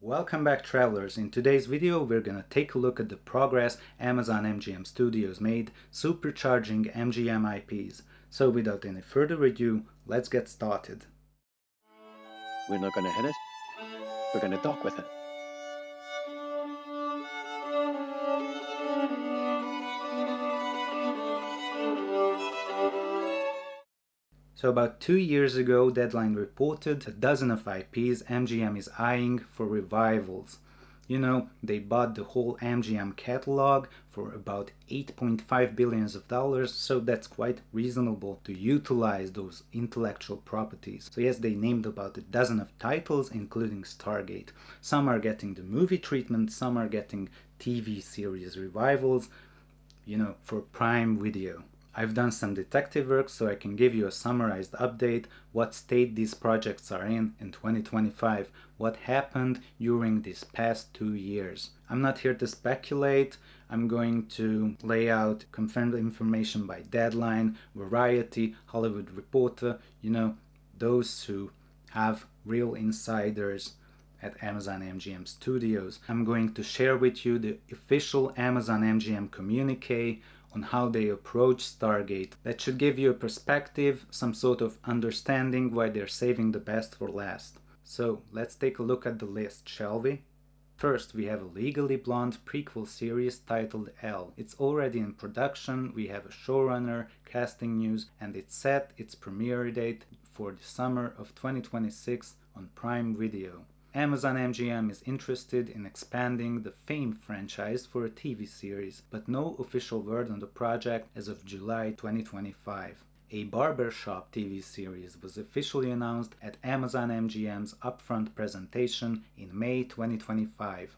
Welcome back, travelers. In today's video we're gonna take a look at the progress Amazon MGM Studios made supercharging MGM IPs. So without any further ado, let's get started. We're not going to hit it. We're going to dock with it. So about 2 years ago, Deadline reported a dozen of IPs MGM is eyeing for revivals. You know, they bought the whole MGM catalog for about $8.5 billion, so that's quite reasonable to utilize those intellectual properties. So yes, they named about a dozen of titles, including Stargate. Some are getting the movie treatment, some are getting TV series revivals, you know, for Prime Video. I've done some detective work, so I can give you a summarized update what state these projects are in 2025, what happened during these past 2 years. I'm not here to speculate. I'm going to lay out confirmed information by Deadline, Variety, Hollywood Reporter, you know, those who have real insiders at Amazon MGM Studios. I'm going to share with you the official Amazon MGM communique on how they approach Stargate. That should give you a perspective, some sort of understanding why they're saving the best for last. So let's take a look at the list, shall we? First, we have a Legally Blonde prequel series titled Elle. It's already in production, we have a showrunner, casting news, and it's set its premiere date for the summer of 2026 on Prime Video. Amazon MGM is interested in expanding the Fame franchise for a TV series, but no official word on the project as of July 2025. A barbershop TV series was officially announced at Amazon MGM's upfront presentation in May 2025.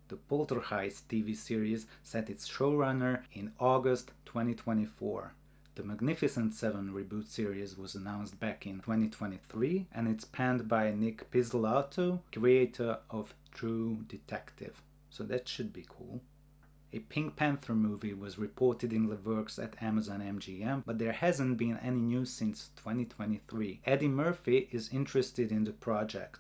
The Poltergeist TV series set its showrunner in August 2024. The Magnificent Seven reboot series was announced back in 2023 and it's penned by Nick Pizzolatto, creator of True Detective. So that should be cool. A Pink Panther movie was reported in the works at Amazon MGM, but there hasn't been any news since 2023. Eddie Murphy is interested in the project.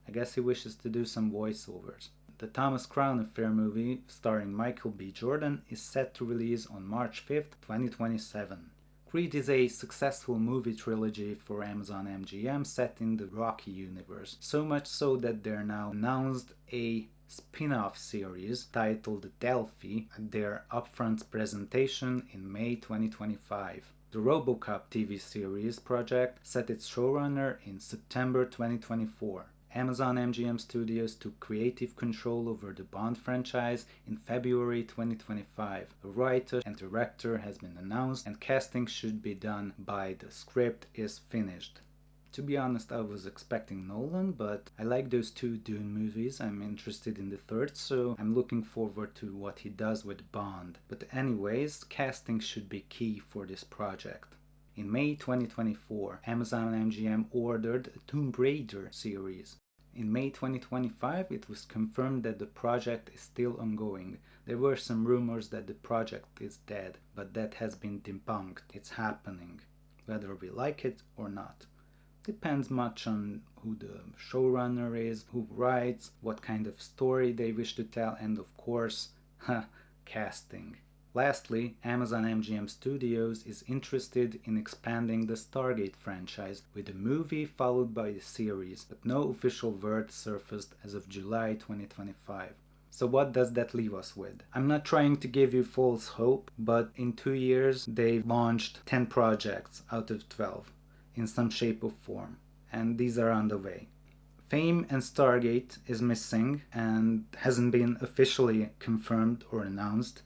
I guess he wishes to do some voiceovers. The Thomas Crown Affair movie, starring Michael B. Jordan, is set to release on March 5th, 2027. Creed is a successful movie trilogy for Amazon MGM set in the Rocky universe, so much so that they're now announced a spin-off series titled Delphi at their upfront presentation in May 2025. The RoboCop TV series project set its showrunner in September 2024. Amazon MGM Studios took creative control over the Bond franchise in February 2025. A writer and director has been announced and casting should be done by the script is finished. To be honest, I was expecting Nolan, but I like those two Dune movies. I'm interested in the third, so I'm looking forward to what he does with Bond. But anyways, casting should be key for this project. In May 2024, Amazon MGM ordered a Tomb Raider series. In May 2025, it was confirmed that the project is still ongoing. There were some rumors that the project is dead, but that has been debunked. It's happening, whether we like it or not. Depends much on who the showrunner is, who writes, what kind of story they wish to tell, and of course, casting. Lastly, Amazon MGM Studios is interested in expanding the Stargate franchise with a movie followed by a series, but no official word surfaced as of July 2025. So what does that leave us with? I'm not trying to give you false hope, but in 2 years they've launched 10 projects out of 12 in some shape or form, and these are on the way. Fame and Stargate is missing and hasn't been officially confirmed or announced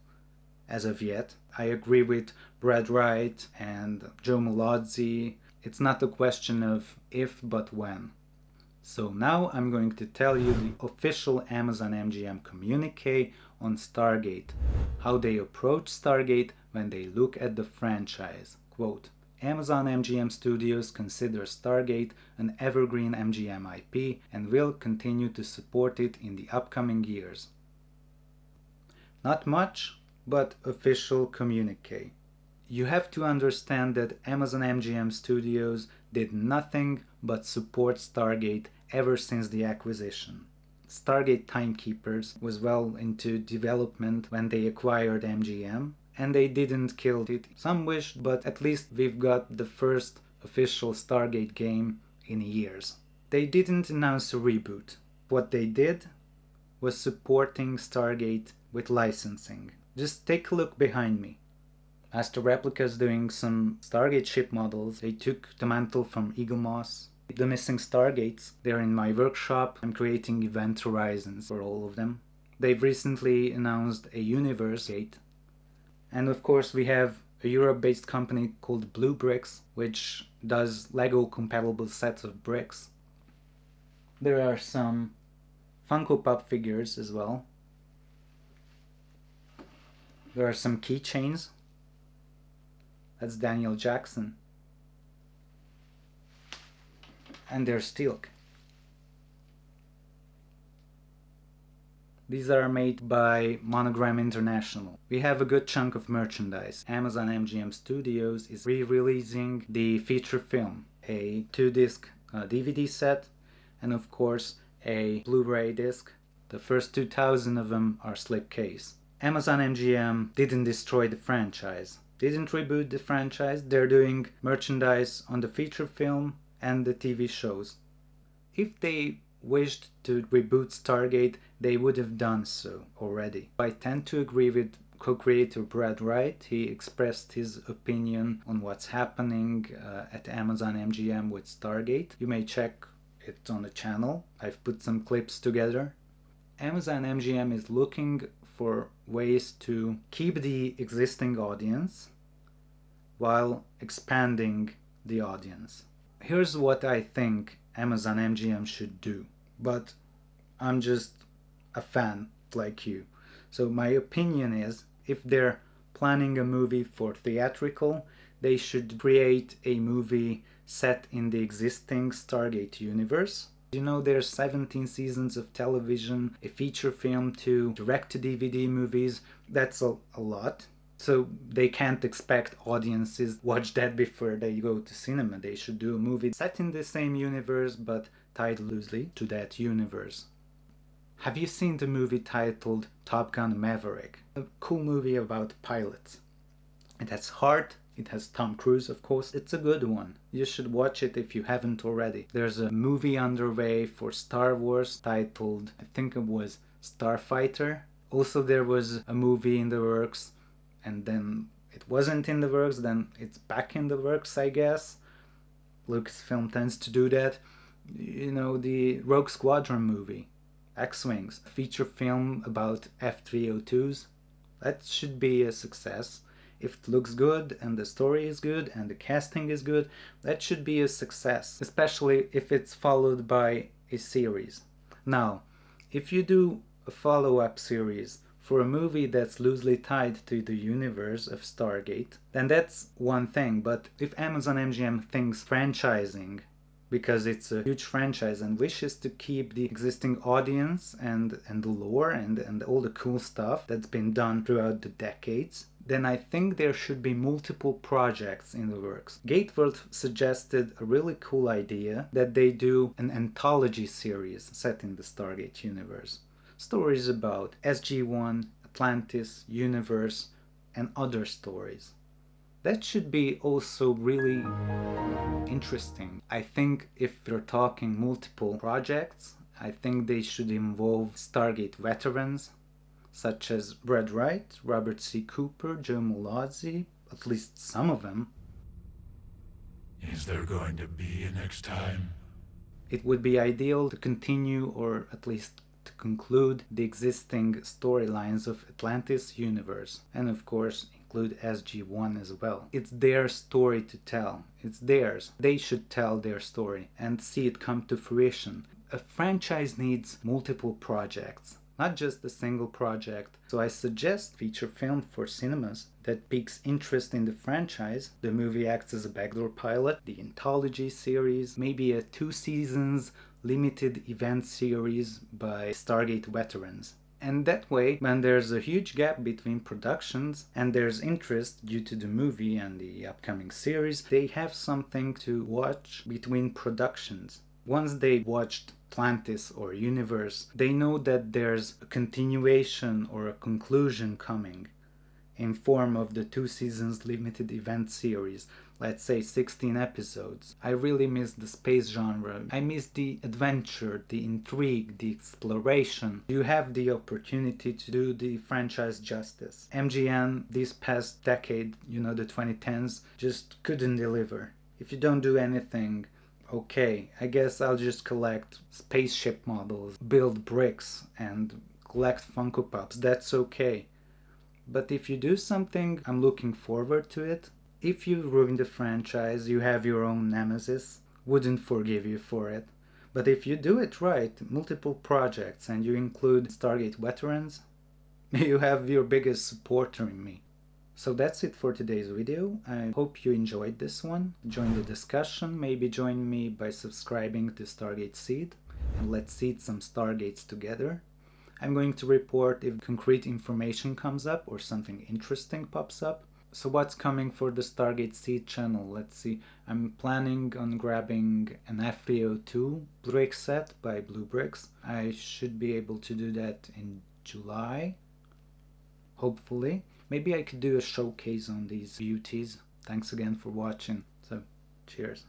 as of yet. I agree with Brad Wright and Joe Malozzi. It's not a question of if but when. So now I'm going to tell you the official Amazon MGM communique on Stargate, how they approach Stargate when they look at the franchise. Quote, Amazon MGM Studios considers Stargate an evergreen MGM IP and will continue to support it in the upcoming years. Not much, but official communique. You have to understand that Amazon MGM Studios did nothing but support Stargate ever since the acquisition. Stargate Timekeepers was well into development when they acquired MGM, and they didn't kill it. Some wished, but at least we've got the first official Stargate game in years. They didn't announce a reboot. What they did was supporting Stargate with licensing. Just take a look behind me. Master Replica's doing some Stargate ship models. They took the mantle from Eaglemoss. The missing Stargates, they're in my workshop. I'm creating event horizons for all of them. They've recently announced a universe gate. And of course we have a Europe-based company called Blue Bricks, which does Lego compatible sets of bricks. There are some Funko Pop figures as well. There are some keychains. That's Daniel Jackson. And there's Teal'c. These are made by Monogram International. We have a good chunk of merchandise. Amazon MGM Studios is re-releasing the feature film, a 2-disc DVD set, and of course a Blu-ray disc. The first 2,000 of them are slipcase. Amazon MGM didn't destroy the franchise, didn't reboot the franchise. They're doing merchandise on the feature film and the TV shows. If they wished to reboot Stargate, they would have done so already. I tend to agree with co-creator Brad Wright. He expressed his opinion on what's happening at Amazon MGM with Stargate. You may check it on the channel. I've put some clips together. Amazon MGM is looking for ways to keep the existing audience while expanding the audience. Here's what I think Amazon MGM should do, but I'm just a fan like you. So my opinion is, if they're planning a movie for theatrical, they should create a movie set in the existing Stargate universe. You know, there's 17 seasons of television, a feature film, 2 direct-to-DVD movies. That's a lot. So they can't expect audiences watch that before they go to cinema. They should do a movie set in the same universe but tied loosely to that universe. Have you seen the movie titled Top Gun Maverick? A cool movie about pilots. It has heart. It has Tom Cruise, of course. It's a good one. You should watch it if you haven't already. There's a movie underway for Star Wars titled, I think it was Starfighter. Also there was a movie in the works, and then it wasn't in the works, then it's back in the works, I guess. Lucasfilm tends to do that. You know, the Rogue Squadron movie, X-Wings, a feature film about F-302s. That should be a success. If it looks good and the story is good and the casting is good, that should be a success, especially if it's followed by a series. Now, if you do a follow-up series for a movie that's loosely tied to the universe of Stargate, then that's one thing. But if Amazon MGM thinks franchising, because it's a huge franchise and wishes to keep the existing audience and the lore and all the cool stuff that's been done throughout the decades, then I think there should be multiple projects in the works. Gateworld suggested a really cool idea that they do an anthology series set in the Stargate universe. Stories about SG-1, Atlantis, universe, and other stories. That should be also really interesting. I think if we're talking multiple projects, I think they should involve Stargate veterans, such as Brad Wright, Robert C. Cooper, Joe Malazzi, at least some of them. Is there going to be a next time? It would be ideal to continue, or at least to conclude, the existing storylines of Atlantis universe, and of course include SG-1 as well. It's their story to tell. It's theirs. They should tell their story and see it come to fruition. A franchise needs multiple projects, not just a single project. So I suggest feature film for cinemas that piques interest in the franchise. The movie acts as a backdoor pilot, the anthology series, maybe a 2 seasons limited event series by Stargate veterans. And that way, when there's a huge gap between productions and there's interest due to the movie and the upcoming series, they have something to watch between productions. Once they watched Atlantis or universe, they know that there's a continuation or a conclusion coming in form of the 2 seasons limited event series, let's say 16 episodes. I really miss the space genre. I miss the adventure, the intrigue, the exploration. You have the opportunity to do the franchise justice. MGM this past decade, the 2010s, just couldn't deliver. If you don't do anything, okay, I guess I'll just collect spaceship models, build bricks, and collect Funko Pops. That's okay. But if you do something, I'm looking forward to it. If you ruin the franchise, you have your own nemesis. Wouldn't forgive you for it. But if you do it right, multiple projects, and you include Stargate veterans, you have your biggest supporter in me. So that's it for today's video. I hope you enjoyed this one. Join the discussion. Maybe join me by subscribing to Stargate Seed, and let's seed some Stargates together. I'm going to report if concrete information comes up or something interesting pops up. So what's coming for the Stargate Seed channel? Let's see. I'm planning on grabbing an FTO2 brick set by Blue Bricks. I should be able to do that in July, hopefully. Maybe I could do a showcase on these beauties. Thanks again for watching. So, cheers.